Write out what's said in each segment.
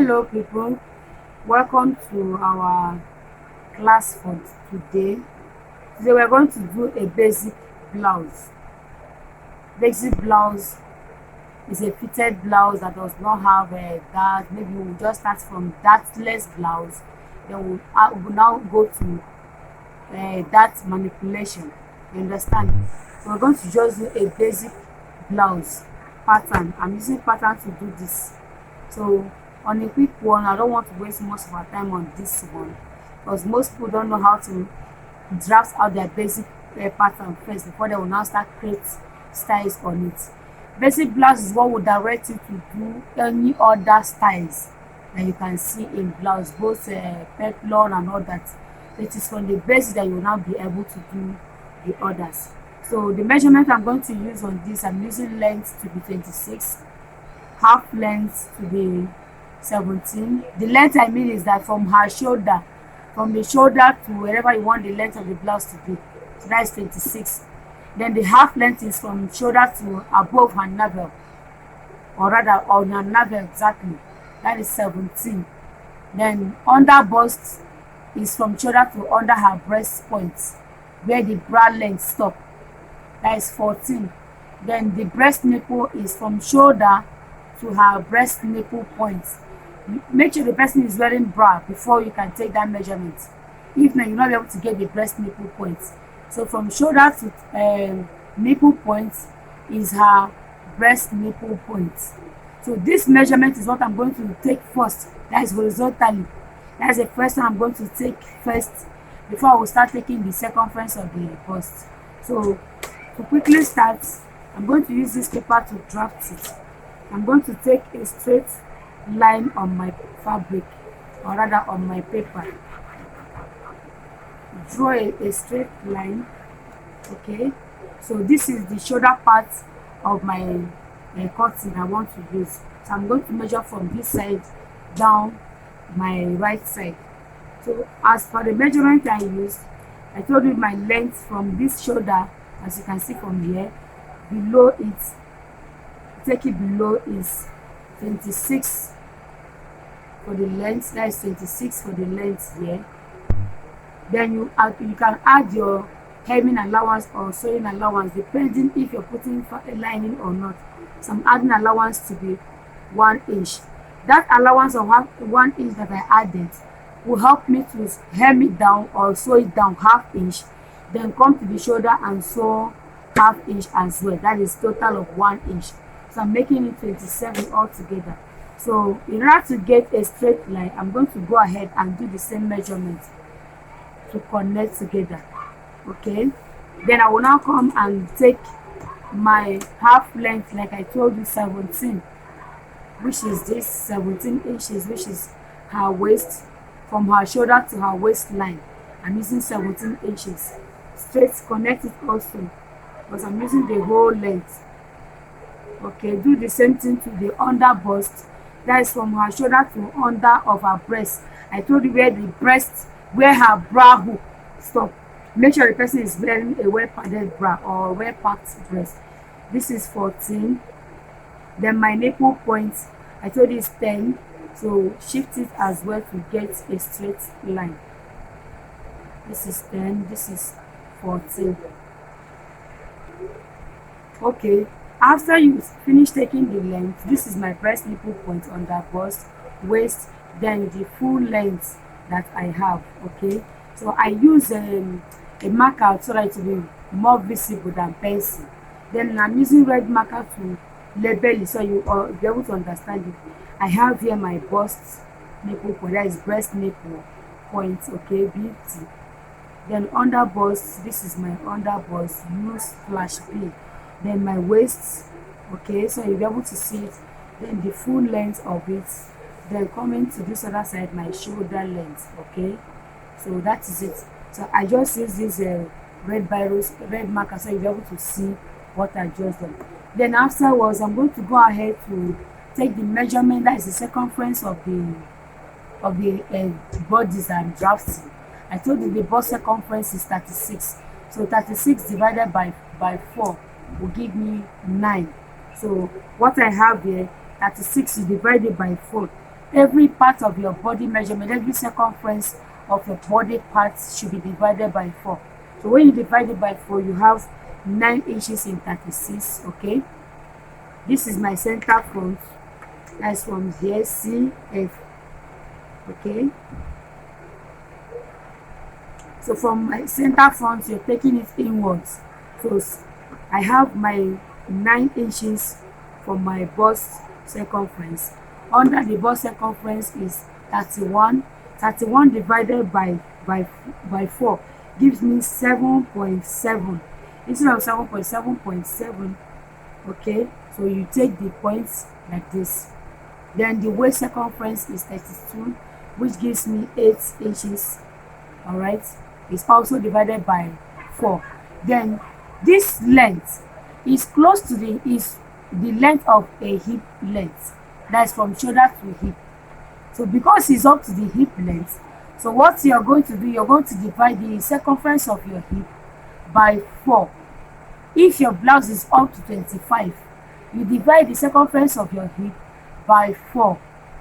Hello people, welcome to our class for today. Today we're going to do a basic blouse. Basic blouse is a fitted blouse that does not have a dart. Maybe we'll just start from dartless blouse, then we'll now go to dart manipulation. You understand? So we're going to just do a basic blouse pattern. I'm using pattern to do this. So on a quick one, I don't want to waste most of our time on this one because most people don't know how to draft out their basic pattern first before they will now start create styles on it. Basic blouse is what will direct you to do any other styles that you can see in blouse, both peplon and all that. It is from the basic that you will now be able to do the others. So the measurement I'm going to use on this, I'm using length to be 26, half length to be 17. The length I mean is that from her shoulder, from the shoulder to wherever you want the length of the blouse to be. So that is 26. Then the half length is from shoulder to above her navel, or rather on her navel exactly. That is 17. Then under bust is from shoulder to under her breast points, where the bra length stop. That is 14. Then the breast nipple is from shoulder to her breast nipple points. Make sure the person is wearing bra before you can take that measurement. If not, you'll not be able to get the breast nipple points. So from shoulder to nipple points is her breast nipple points. So this measurement is what I'm going to take first. That is horizontally. That is the first one I'm going to take first before I will start taking the circumference of the bust. So to quickly start, I'm going to use this paper to draft it. I'm going to take a straight line on my fabric, or rather on my paper. Draw a straight line. Okay, so this is the shoulder part of my cutting I want to use. So I'm going to measure from this side down my right side. So as for the measurement I used, I told you my length from this shoulder, as you can see from here, below it, take it below is 26 for the length. That is 26 for the length here. Then you can add your hemming allowance or sewing allowance depending if you're putting a lining or not. So I'm adding allowance to be 1 inch. That allowance of 1 inch that I added will help me to hem it down or sew it down ½ inch, then come to the shoulder and sew ½ inch as well. That is total of 1 inch. So I'm making it 27 altogether. So in order to get a straight line, I'm going to go ahead and do the same measurement to connect together. Okay, then I will now come and take my half length, like I told you, 17, which is this 17 inches, which is her waist, from her shoulder to her waistline. I'm using 17 inches. Straight connect it also, because I'm using the whole length. Okay, do the same thing to the under bust. That is from her shoulder to under of her breast. I told you where the breast, where her bra hook stop. Make sure the person is wearing a well padded bra or well packed breast. This is 14. Then my nipple points, I told you is 10. So shift it as well to get a straight line. This is 10. This is 14. Okay. After you finish taking the length, this is my breast nipple point on the bust, waist, then the full length that I have. Okay, so I use a marker so that it will be more visible than pencil. Then I'm using red marker to label it so you will be able to understand it. I have here my bust nipple point, that is breast nipple point. Okay, BT. Then under bust, this is my under bust, U/B. Then my waist, okay, so you'll be able to see it. Then the full length of it. Then coming to this other side, my shoulder length. Okay, so that is it. So I just use this red marker so you'll be able to see what I just done. Then afterwards, I'm going to go ahead to take the measurement, that is the circumference of the bodies I'm drafting. I told you the bust circumference is 36. So 36 divided by 4 will give me 9. So what I have here, 36 is divided by 4. every part of your body measurement, every circumference of your body parts should be divided by 4. So when you divide it by 4, you have 9 inches in 36. Okay, this is my center front. That's from here, CF. Okay, so from my center front, you're taking it inwards. So I have my 9 inches for my bust circumference. Under the bust circumference is 31. 31 divided by 4 gives me 7.7. Instead of 7.7. Okay, so you take the points like this. Then the waist circumference is 32, which gives me 8 inches. All right, it's also divided by 4. Then this length is close to the length of a hip length. That's from shoulder to hip. So because it's up to the hip length, so what you're going to do, you're going to divide the circumference of your hip by 4. If your blouse is up to 25, you divide the circumference of your hip by 4,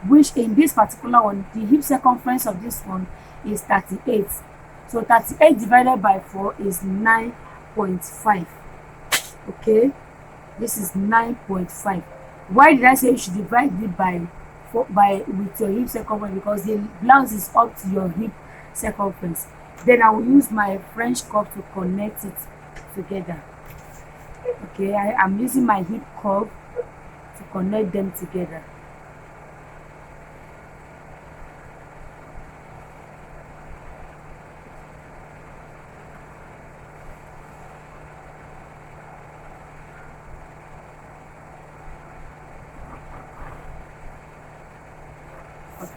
which in this particular one, the hip circumference of this one is 38. So 38 divided by 4 is 9.5. Okay, this is 9.5. Why did I say you should divide it by 4 with your hip circumference? Because the blouse is up to your hip circumference. Then I will use my French curve to connect it together. Okay, I'm using my hip curve to connect them together.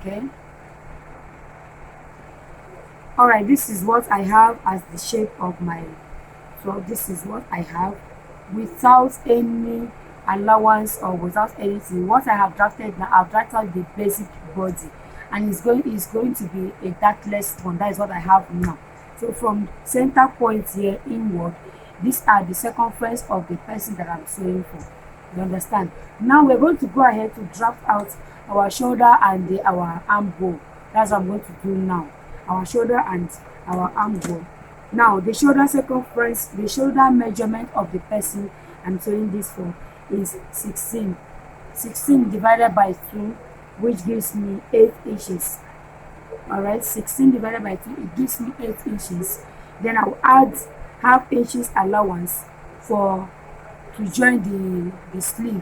Okay, all right, this is what I have as the shape of my, so this is what I have without any allowance or without anything. What I have drafted now, I've drafted the basic body, and it's going to be a darkless one. That is what I have now. So from center point here inward, these are the circumference of the person that I'm sewing for. You understand? Now we're going to go ahead to draft out our shoulder and our armhole. That's what I'm going to do now. Our shoulder and our armhole. Now the shoulder circumference, the shoulder measurement of the person I'm sewing this for is 16. 16 divided by 2, which gives me 8 inches. All right, 16 divided by 2, it gives me 8 inches. Then I'll add half inches allowance to join the sleeve,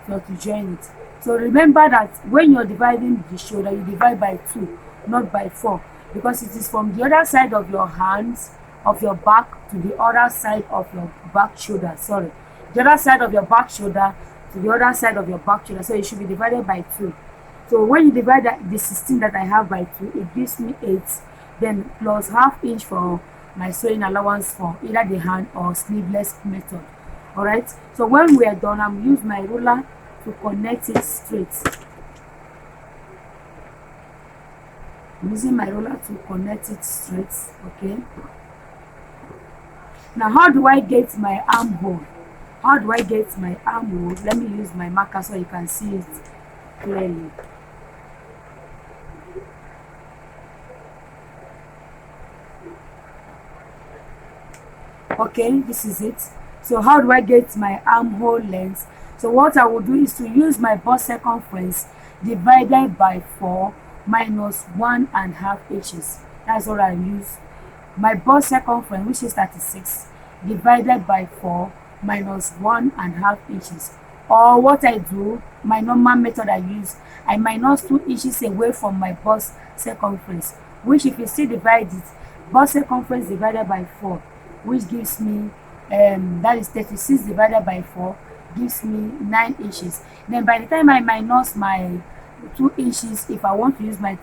so to join it. So remember that when you're dividing the shoulder, you divide by 2, not by 4, because it is from the other side of your hands, of your back, to the other side of your back shoulder. Sorry, the other side of your back shoulder to the other side of your back shoulder. So it should be divided by 2. So when you divide the 16 that I have by 2, it gives me 8. Then plus half inch for my sewing allowance for either the hand or sleeveless method. All right. So when we are done, I'm use my ruler to connect it straight. I'm using my ruler to connect it straight. Okay. Now, how do I get my armhole? How do I get my armhole? Let me use my marker so you can see it clearly. Okay, this is it. So how do I get my armhole length? So what I will do is to use my bust circumference divided by 4 minus 1.5 inches. That's what I use. My bust circumference, which is 36, divided by 4 minus 1.5 inches. Or what I do, my normal method I use, I minus 2 inches away from my bust circumference, which if you still divide it, bust circumference divided by 4, which gives me that is 36 divided by 4, gives me 9 inches. Then by the time I minus my 2 inches, if I want to use my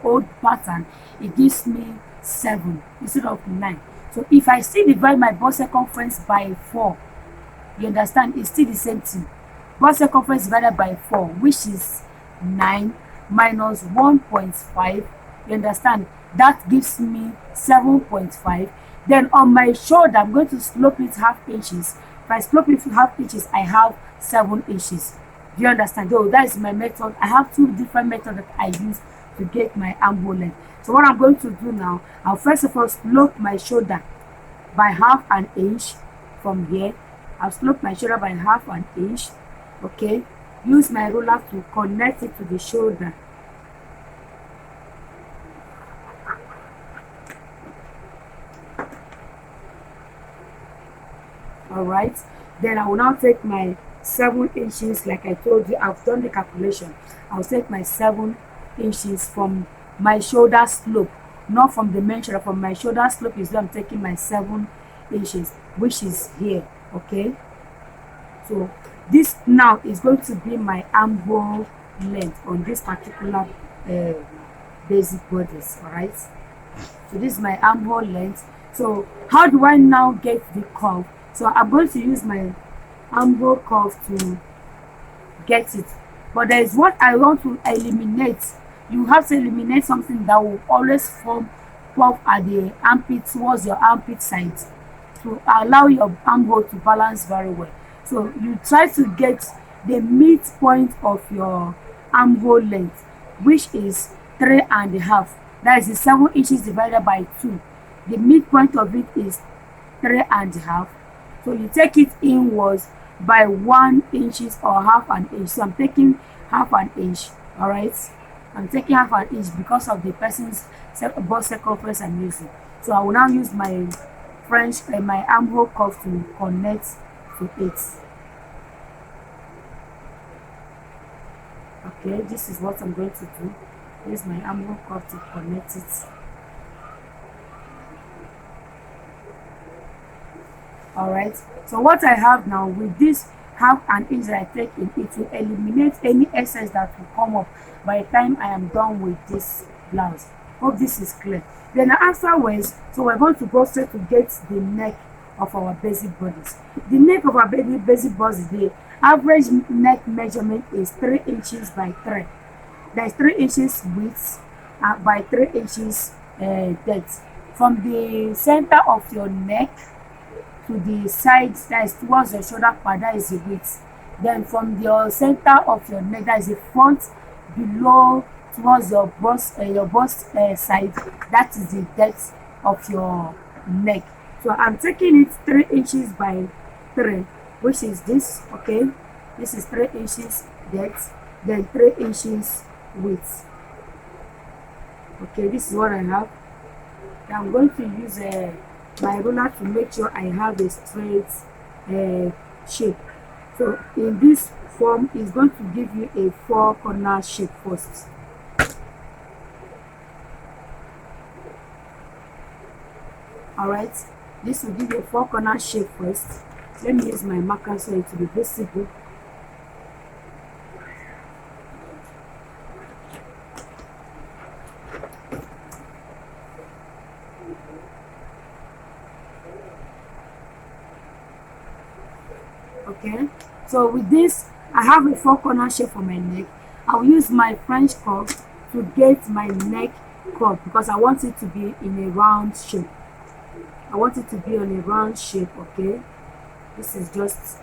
old pattern, it gives me 7 instead of 9. So if I still divide my bust circumference by 4, you understand, it's still the same thing. Bust circumference divided by 4, which is 9, minus 1.5, you understand, that gives me 7.5. Then on my shoulder, I'm going to slope it half inches. If I slope it half inches, I have 7 inches. Do you understand? Oh, that is my method. I have two different methods that I use to get my armhole length. So what I'm going to do now, I'll first of all slope my shoulder by half an inch from here. I'll slope my shoulder by half an inch. Okay, use my ruler to connect it to the shoulder. All right, then I will now take my 7 inches. Like I told you, I've done the calculation. I'll take my 7 inches from my shoulder slope, not from the main shoulder. From my shoulder slope is where I'm taking my 7 inches, which is here. Okay, so this now is going to be my armhole length on this particular basic bodies. All right, so this is my armhole length. So how do I now get the curve? So I'm going to use my armhole curve to get it. But there is what I want to eliminate. You have to eliminate something that will always form curve at the armpit, towards your armpit side, to allow your armhole to balance very well. So you try to get the midpoint of your armhole length, which is 3.5. That is the 7 inches divided by 2. The midpoint of it is 3.5. So you take it inwards by 1 inch or half an inch. So I'm taking half an inch. All right, I'm taking half an inch because of the person's bust circumference I'm using. So I will now use my my armhole curve to connect to it. Okay, this is what I'm going to do. Use my armhole curve to connect it. All right, so what I have now with this half an inch that I take in, it will eliminate any excess that will come up by the time I am done with this blouse. Hope this is clear. Then afterwards, so we're going to go straight to get the neck of our basic bodies. The neck of our basic bodies, the average neck measurement is 3 inches by 3. That is 3 inches width by 3 inches depth. From the center of your neck to the sides, that is towards your shoulder part, that is the width. Then from the center of your neck, that is the front below towards your bust side, that is the depth of your neck. So I'm taking it 3 inches by 3, which is this. Okay, this is 3 inches depth, then 3 inches width. Okay, this is what I have. Now I'm going to use my ruler to make sure I have a straight shape. So in this form, it's going to give you a 4-corner shape first. All right, this will give you a 4-corner shape first. Let me use my marker so it will be visible. Okay, so with this, I have a 4-corner shape for my neck. I'll use my French curve to get my neck curve because I want it to be in a round shape. I want it to be on a round shape. Okay, this is just,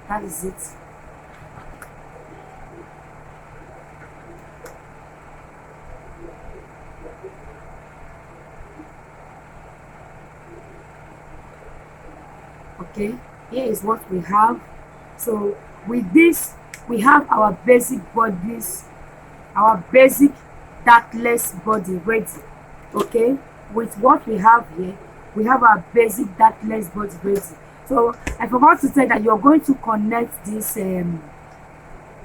that is it. Okay, here is what we have. So with this, we have our basic bodies, our basic dartless body ready. Okay, with what we have here, we have our basic dartless body ready. So I forgot to say that you're going to connect this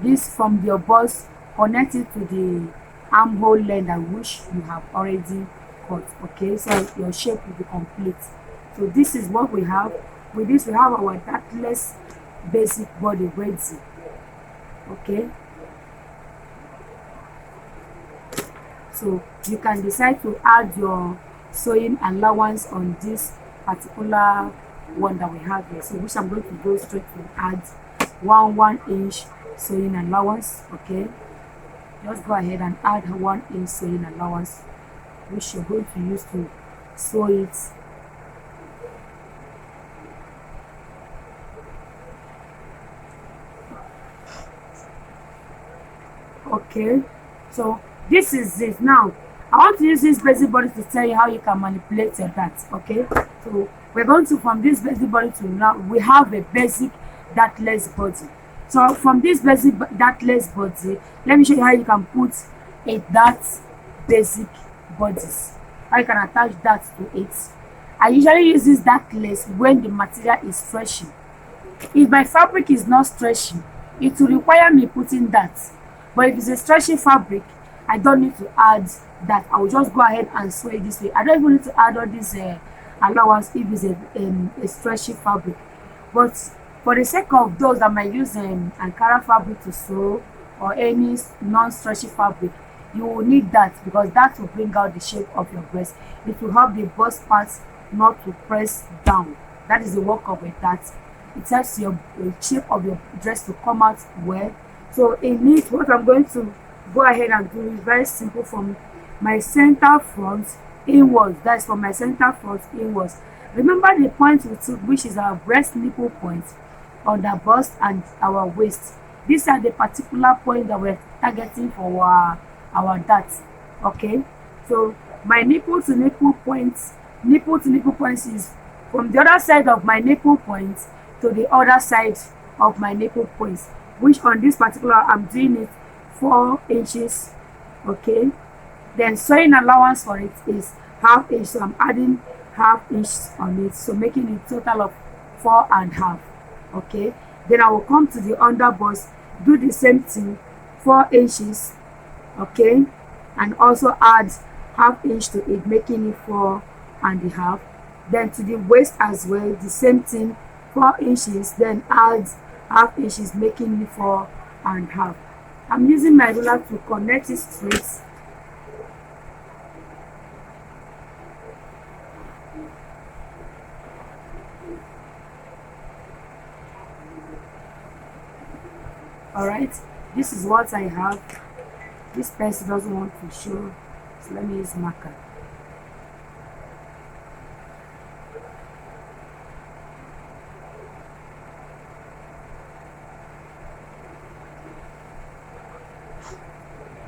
this from your bust, connect it to the armhole length which you have already cut. Okay, so your shape will be complete. So this is what we have. With this, we have our dartless basic body ready. Okay, so you can decide to add your sewing allowance on this particular one that we have here. So which I'm going to go straight to add 1 inch sewing allowance. Okay, just go ahead and add 1 inch sewing allowance, which you're going to use to sew it. Okay, so this is it. Now I want to use this basic body to tell you how you can manipulate your dart. Okay, so we're going to, from this basic body to now we have a basic dartless body. So from this basic dartless body, let me show you how you can put a dart basic bodies, how you can attach that to it. I usually use this dartless when the material is stretchy. If my fabric is not stretchy, it will require me putting that. But if it's a stretchy fabric, I don't need to add that. I will just go ahead and sew it this way. I don't even need to add all this allowance if it's a stretchy fabric. But for the sake of those that might use Ankara fabric to sew or any non-stretchy fabric, you will need that, because that will bring out the shape of your breast. It will help the bust parts not to press down. That is the work of a dart. It helps the shape of your dress to come out well. So in it, what I'm going to go ahead and do is very simple. From my center front inwards, that's from my center front inwards. Remember the point we took, which is our breast nipple point on the bust and our waist. These are the particular points that we're targeting for our darts. Okay, so my nipple to nipple points is from the other side of my nipple point to the other side of my nipple points, which on this particular I'm doing it 4 inches. Okay, then sewing allowance for it is ½ inch, so I'm adding ½ inch on it, so making a total of 4.5. Okay, then I will come to the underboss, do the same thing, 4 inches. Okay, and also add ½ inch to it, making it 4.5. Then to the waist as well, the same thing, 4 inches, then add ½ inches, making it 4.5. I'm using my ruler to connect it straight. Alright, this is what I have. This pencil doesn't want to show, so let me use marker.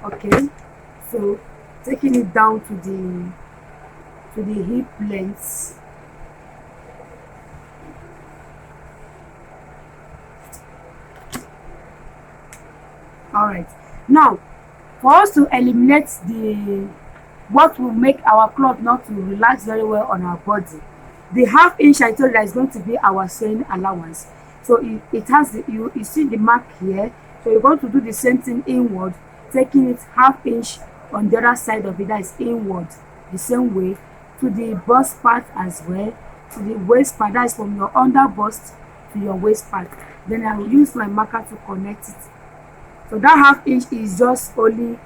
Okay, so taking it down to the hip length. Alright, now for us to eliminate what will make our cloth not to relax very well on our body, the ½ inch I told you that is going to be our sewing allowance. So it has you see the mark here, so you're going to do the same thing inward, taking it ½ inch on the other side of it, that is inward, the same way to the bust part as well, to the waist part, that is from your under bust to your waist part. Then I will use my marker to connect it. So that ½ inch is just only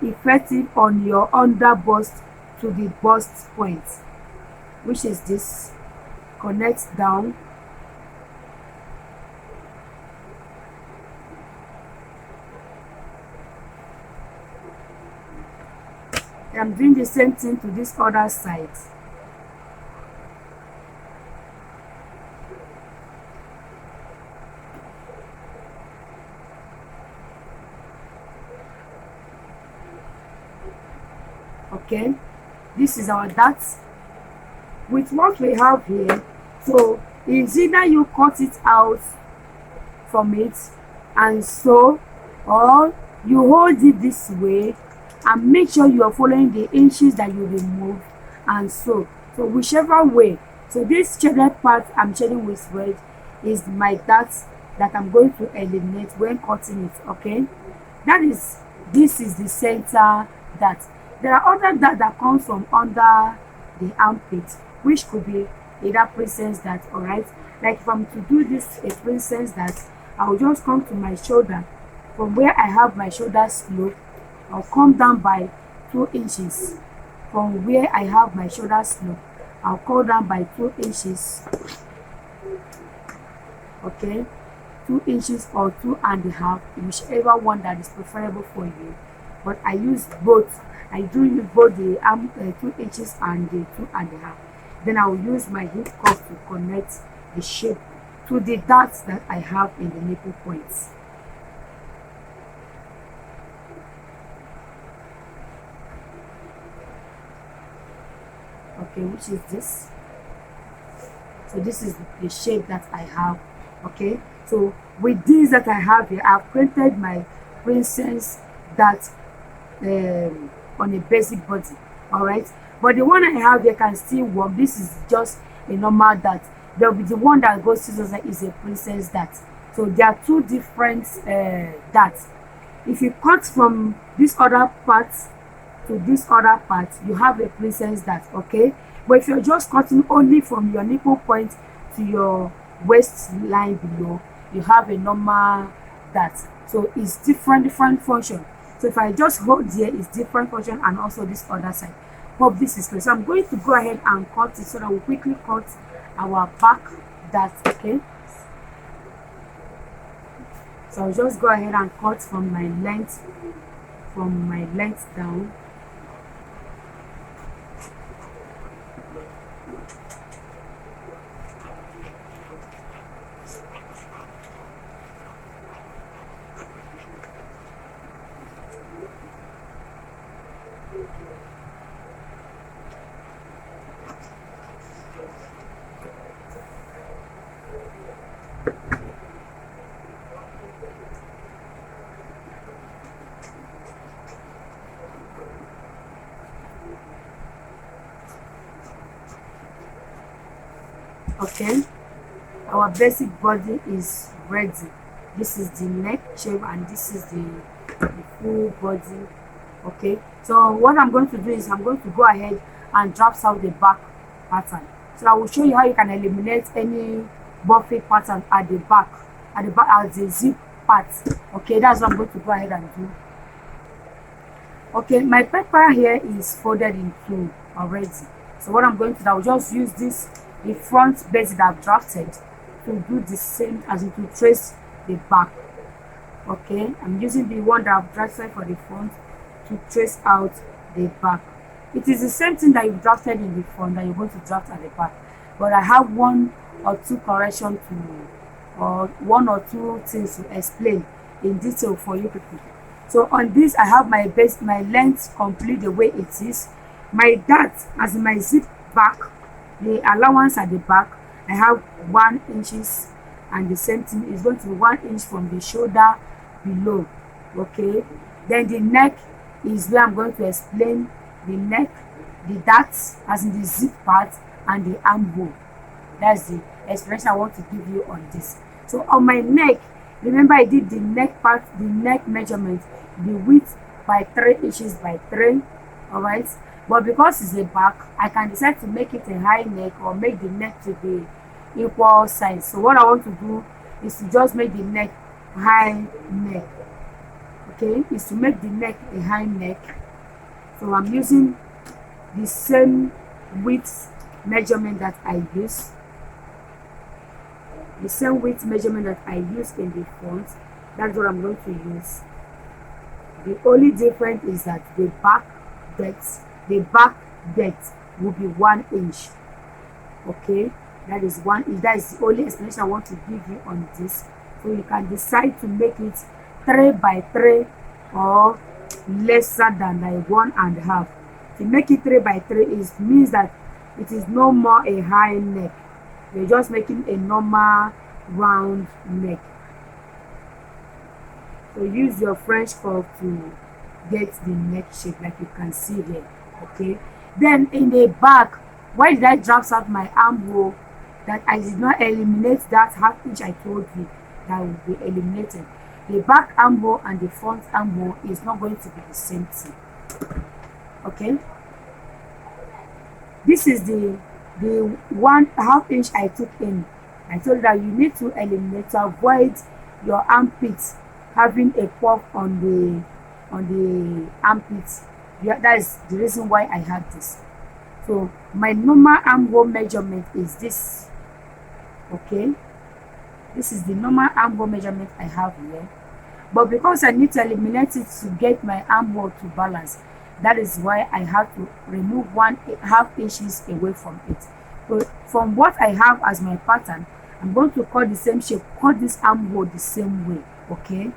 effective on your under bust to the bust point, which is this. Connect down. I'm doing the same thing to this other side. Okay, this is our dart with what we have here. So it's either you cut it out from it and sew, or you hold it this way and make sure you are following the inches that you remove and sew. So whichever way. So this shaded part I'm shading with red is my dart that I'm going to eliminate when cutting it. Okay, this is the center dart. There are other dart that comes from under the armpit, which could be either princess dart. Alright, like if I'm to do this a princess dart, I'll just come to my shoulder. From where I have my shoulder slope, I'll come down by 2 inches. From where I have my shoulder slope, I'll come down by 2 inches. Okay, 2 inches or 2.5, whichever one that is preferable for you. But I use both. I do use both the 2 inches and the 2.5. Then I will use my hip cuff to connect the shape to the darts that I have in the nipple points. okay, which is this. So this is the shape that I have. Okay, so with this that I have here, I've printed my princess that on a basic body. All right, but the one I have here can still work. This is just a normal that. There will be the one that goes to like is a princess that. So there are two different dots. If you cut from this other part to this other part, you have a princess dart. Okay, but if you're just cutting only from your nipple point to your waistline below, you have a normal dart. So it's different function. So if I just hold here, it's different function, and also this other side. Hope this is clear. So I'm going to go ahead and cut it so that we quickly cut our back dart. Okay, so I'll just go ahead and cut from my length down. Okay, our basic body is ready. This is the neck shape and this is the full body. Okay, so what I'm going to do is I'm going to go ahead and draft out the back pattern. So I will show you how you can eliminate any buffet pattern at the back at the zip part. Okay, that's what I'm going to go ahead and do. Okay, my paper here is folded in two already. So what I'm going to do, I'll just use this the front base that I've drafted to do the same as it will trace the back. Okay, I'm using the one that I've drafted for the front to trace out the back. It is the same thing that you've drafted in the front that you're going to draft at the back, but I have one or two corrections to, or one or two things to explain in detail for you people. So on this, I have my base, my length complete the way it is. My dart as my zip back, the allowance at the back, I have 1 inch, and the same thing is going to be 1 inch from the shoulder below. Okay, then the neck is where I'm going to explain the neck, the dart as in the zip part, and the armhole. That's the explanation I want to give you on this. So on my neck, remember I did the neck part, the neck measurement, the width by 3 inches by 3. All right, but because it's a back, I can decide to make it a high neck or make the neck to be equal size. So what I want to do is to just make the neck high neck. Okay, is to make the neck a high neck. So I'm using the same width measurement that I use, the same width measurement that I use in the front. That's what I'm going to use. The only difference is that the back depth will be 1 inch. Okay, that is 1 inch. That is the only explanation I want to give you on this. So you can decide to make it 3 by 3 or lesser than like 1.5. To make it 3 by 3 means that it is no more a high neck. You're just making a normal round neck. So use your French curve to get the neck shape like you can see here. Okay, then in the back, why did I draft out my armhole? That I did not eliminate that half inch I told you that will be eliminated. The back armhole and the front armhole is not going to be the same thing. Okay, this is the 1/2 inch I took in. I told you that you need to eliminate to avoid your armpits having a puff on the armpits. Yeah, that is the reason why I had this. So my normal armhole measurement is this. Okay, this is the normal armhole measurement I have here, but because I need to eliminate it to get my armhole to balance, that is why I have to remove 1/2 inches away from it. So from what I have as my pattern, I'm going to cut the same shape, cut this armhole the same way. Okay,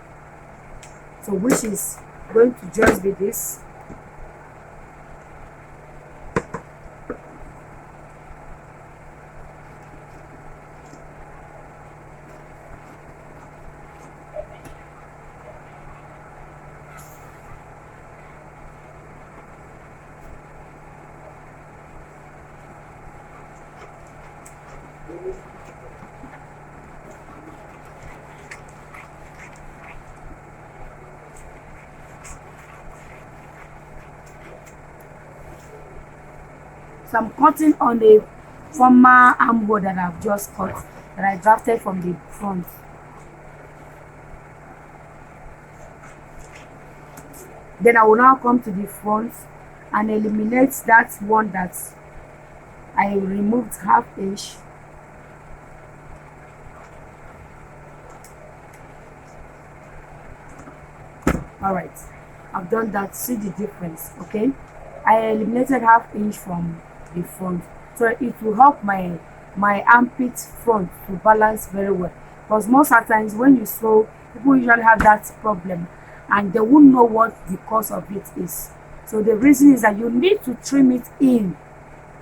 so which is going to just be this. So I'm cutting on the former armhole that I've just cut, that I drafted from the front. Then I will now come to the front and eliminate that one that I removed half inch. All right, I've done that. See the difference? Okay, I eliminated half inch from the front, so it will help my armpit front to balance very well, because most of the times when you sew, people usually have that problem and they won't know what the cause of it is. So the reason is that you need to trim it in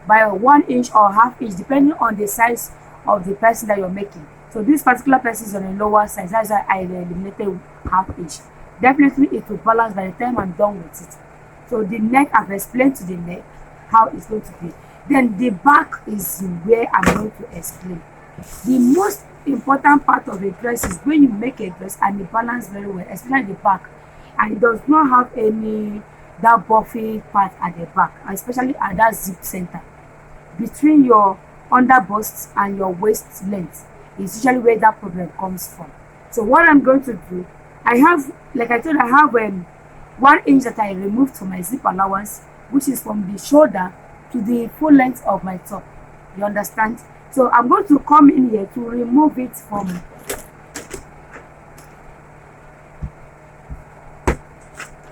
by 1 inch or half inch, depending on the size of the person that you're making. So this particular person is on a lower size, that's why I eliminated half inch. Definitely it will balance by the time I'm done with it. So the neck, I've explained to the neck how it's going to be. Then the back is where I'm going to explain. The most important part of a dress is when you make a dress and it balance very well, especially the back, and it does not have any that buffy part at the back, especially at that zip center between your underbust and your waist length, is usually where that problem comes from. So what I'm going to do, I have, like I told you, I have 1 inch that I removed from my zip allowance, which is from the shoulder to the full length of my top. You understand? So I'm going to come in here to remove it from.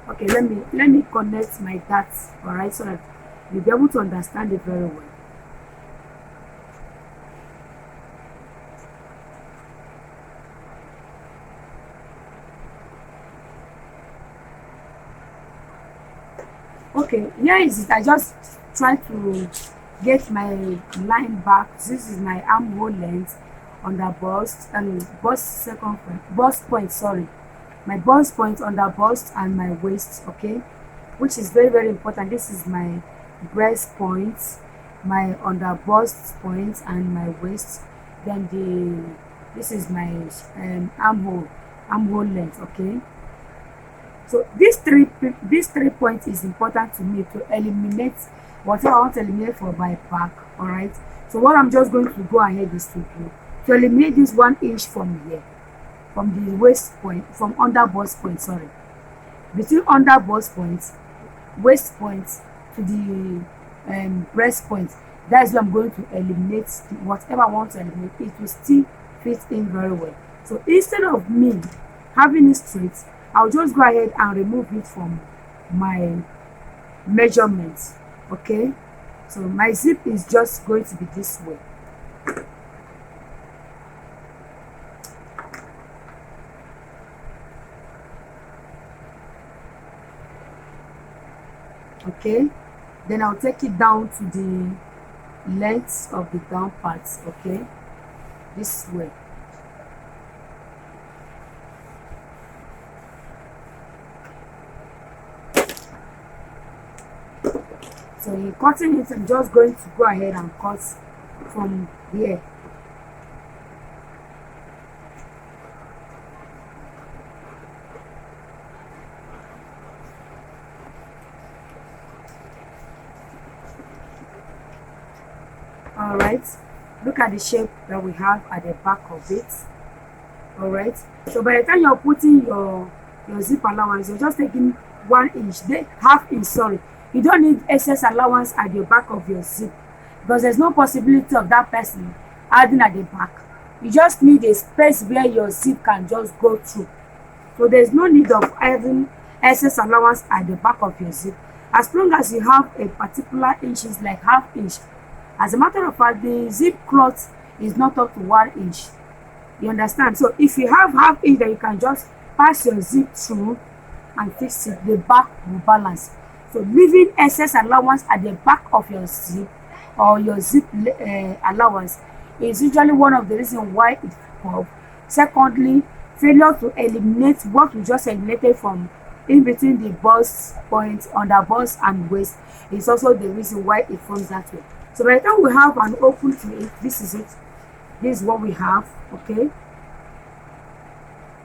Okay, let me connect my darts, all right, so that you'll be able to understand it very well. Okay, here is it. I just try to get my line back. This is my armhole length on the bust and bust circumference, bust point, sorry, my bust point on the bust and my waist, okay, which is very, very important. This is my breast point, my under bust point and my waist. Then this is my armhole length, okay. So these three points is important to me to eliminate whatever I want to eliminate for my back. All right, so what I'm just going to go ahead is to do to eliminate this 1 inch from here, from the waist point, from under bust point, sorry, between under bust point, waist point to the breast point. That's where I'm going to eliminate whatever I want to eliminate. It will still fit in very well. So instead of me having it straight, I'll just go ahead and remove it from my measurements. Okay, so my zip is just going to be this way. Okay, then I'll take it down to the length of the down parts. Okay, this way. So in cutting it, I'm just going to go ahead and cut from here. All right, look at the shape that we have at the back of it. All right, so by the time you're putting your zip allowance, you're just taking 1 inch, half inch, sorry. You don't need excess allowance at the back of your zip, because there's no possibility of that person adding at the back. You just need a space where your zip can just go through. So there's no need of adding excess allowance at the back of your zip, as long as you have a particular inches, like half inch. As a matter of fact, the zip cloth is not up to 1 inch. You understand? So if you have half inch, then you can just pass your zip through and fix it. The back will balance. So leaving excess allowance at the back of your zip or your zip allowance is usually one of the reasons why it pops. Secondly, failure to eliminate what we just eliminated from in between the bust point, under bust and waist is also the reason why it forms that way. So by the time we have an open to it, this is it. This is what we have, okay?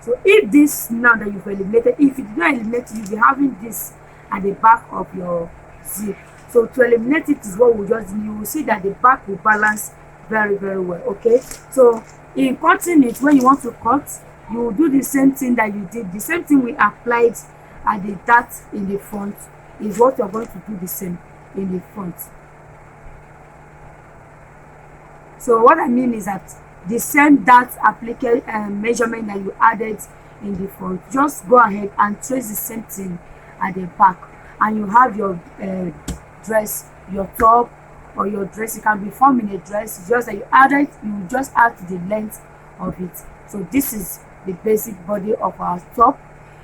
So if this now that you've eliminated, if you do not eliminate, you'll be having this at the back of your zip. So to eliminate it is what we just do. You will see that the back will balance very well. Okay, so in cutting it, when you want to cut, you will do the same thing that you did. The same thing we applied at the dart in the front is what you're going to do the same in the front. So what I mean is that the same dart application measurement that you added in the front, just go ahead and trace the same thing at the back, and you have your dress, your top or your dress. It can be forming a dress. It's just that you add it, you just add to the length of it. So this is the basic body of our top.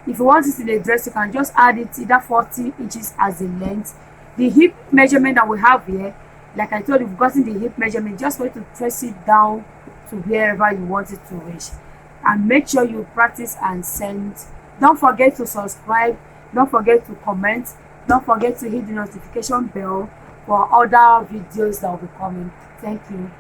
If you want it in a dress, you can just add it either 40 inches as the length. The hip measurement that we have here, like I told you, we've gotten the hip measurement. Just going to trace it down to wherever you want it to reach, and make sure you practice and send. Don't forget to subscribe, don't forget to comment, don't forget to hit the notification bell for other videos that will be coming. Thank you.